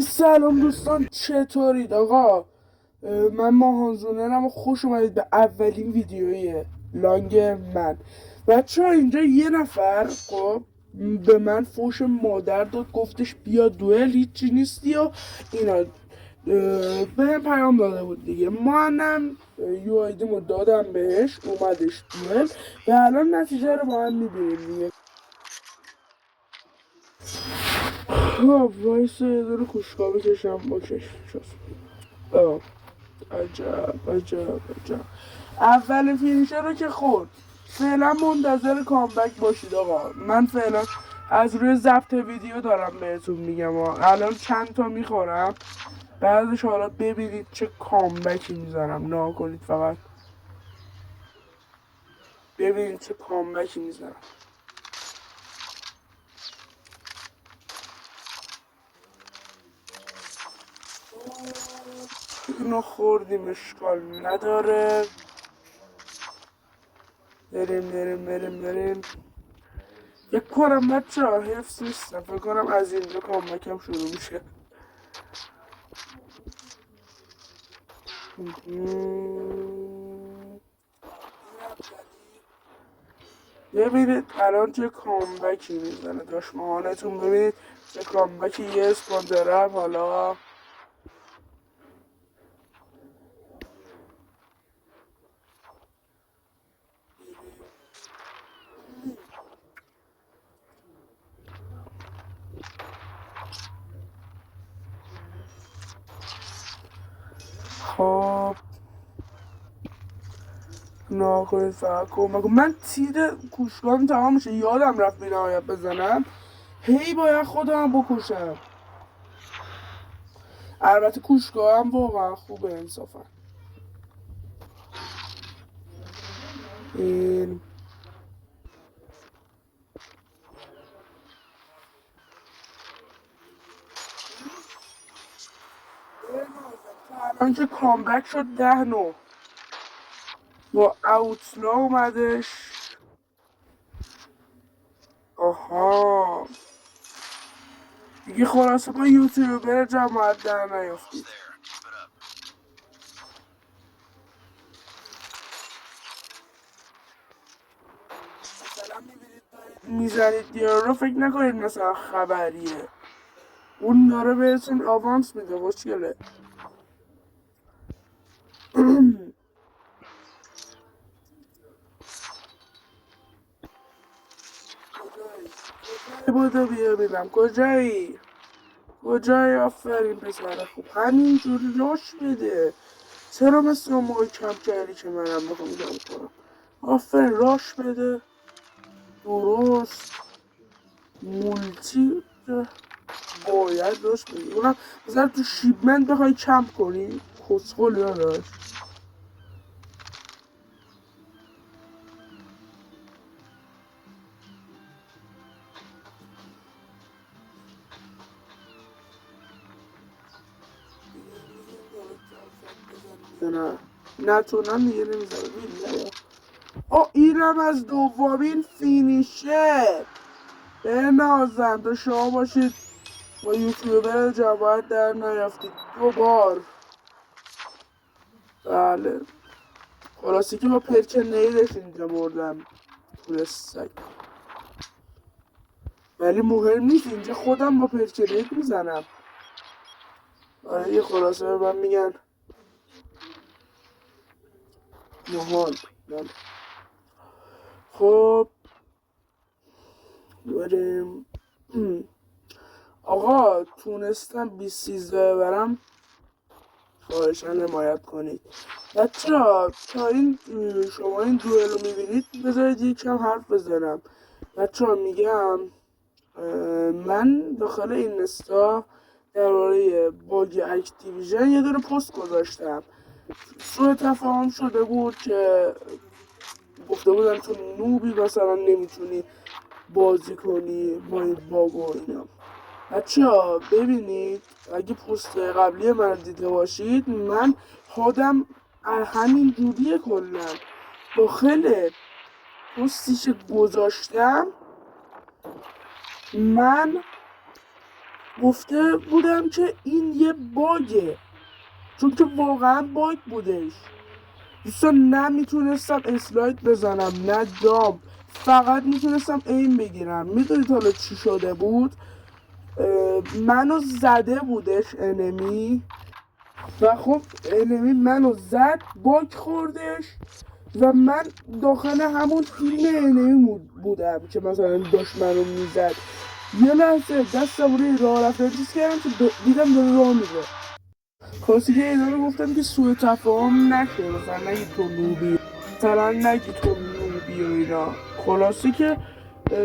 سلام دوستان، چطورید آقا؟ من ماهانزونرم و خوش اومدید به اولین ویدیوی لانگ من. بچه ها اینجا یه نفر خب به من فوش مادر داد، گفتش بیا دوئل هیچی نیستی و اینا. به هم پیام داده بود دیگه، منم یو آیدیمو دادم بهش، اومدش دوئل و الان نتیجه رو با هم میبینیم دیگه. خب وایسا یه داره کوشکا بکشم. اوکی شد. عجب عجب عجب. اول فینیشر رو که خورد. فعلا منتظر کامبک باشید آقا. من فعلا از روی ضبط ویدیو دارم بهتون میگم الان چند تا میخورم، بعدش حالا ببینید چه کامبکی میزنم. نها کنید فقط ببینید چه کامبکی میزنم. اینو خوردیم اشکال نداره. بریم. فکر کنم بچه ها حفظ نیستم، فکر کنم از اینجا کامبکم شروع میشه. ببینید الان چه کامبکی میزنه دشمنتون. ببینید چه کامبکی یه اسپان دارم. حالا خب ناکنید فقط کمک. من تیر کوشکام تمام میشه، یادم رفت بی نهایت بزنم، هی باید خودم بکشم. البته کوشکا هم واقعا خوبه انصافا. این الان که کامبک شد 10-9 با اوتلا اومدش. آها دیگه خلاصه ما یوتیوبر جماعت در نیافتید. مثلا میزنید دیار رو، فکر نکنید مثلا خبریه، اون داره بهتون آوانس میده. خوشگله. بودو بیا ببینم کجایی. آفرین پسر خوب، همینجوری راش بده. چرا مثل اون موقع کم کردی که منم بخوام کم کنم؟ آفرین راش بده. درست مولتی باید راش بدی. اونم مثلا تو شیبمنت بخوای کم کنی، کسخل داداش. نتونم دیگه نمیزنم. اینم از دومین فینیشه. بنازم تا شما باشید با یوتیوبر جماعت در نیافتید 2 بار. بله خلاصی که با پرک نیدش اینجا مردم طول سگ، ولی مهم نیست اینجا خودم با پرک نید میزنم. آره یه خلاصه به من میگن محال. خب بریم. آقا تونستم 20-13 ببرم، خواهشاً حمایت کنید. بچه ها تا این شما این دوئل رو میبینید بذارید یکم حرف بزنم. بچه ها میگم من داخل اینستا درباره باگ اکتیویژن یه دونه پست گذاشتم. سوء تفاهم شده بود که گفته بودن تو نوبی مثلا نمیتونی بازی کنی با این باگ و اینا. بچه ها ببینید اگه پست قبلی من دیده باشید، من خودم همین جوریه. کلا داخل پستی که گذاشتم من گفته بودم که این یه باگه، چون که واقعا باگ بودش دوستان. نه میتونستم اسلاید بزنم نه جامپ، فقط میتونستم این بگیرم. میدونید حالا چی شده بود؟ منو زده بودش انمی و خب انمی منو زد، باگ خوردش و من داخل همون فیلم انمی بودم که مثلا داشت منو میزد. یه لحظه دستم روی راه رفتن چیز کردم که دیدم داره راه میره. خلاصی که اینا رو گفتم که سوء تفاهم نشه، مثلا نگی تو نوبی، مثلا نگی تو نوبی و اینا. خلاصی که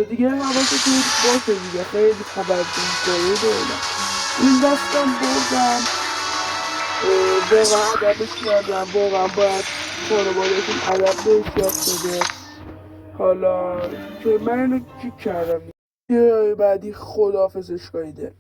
دیگه حواستون باشه دیگه، خیلی توجه کنید و اینا. این دستم بردم واقعا ادبش کردم، واقعا باید خانوادهشون ادب بهش یاد بده. حالا که من اینو کیک کردم، یه بعدی خداحافظش کنیده.